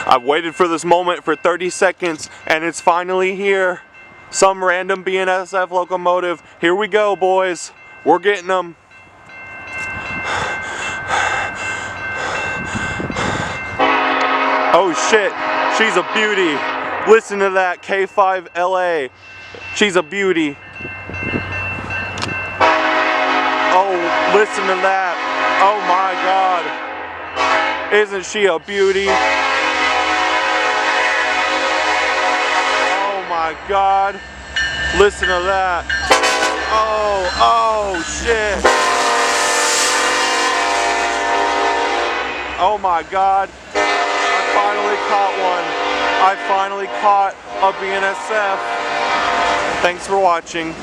I've waited for this moment for 30 seconds and it's finally here. Some random BNSF locomotive. Here we go, boys. We're getting them. Oh shit, she's a beauty. Listen to that, K5LA. She's a beauty. Oh, listen to that. Oh my God. Isn't she a beauty? Oh my God. Listen to that. Oh shit. Oh my God. I finally caught one. I finally caught a BNSF. Thanks for watching.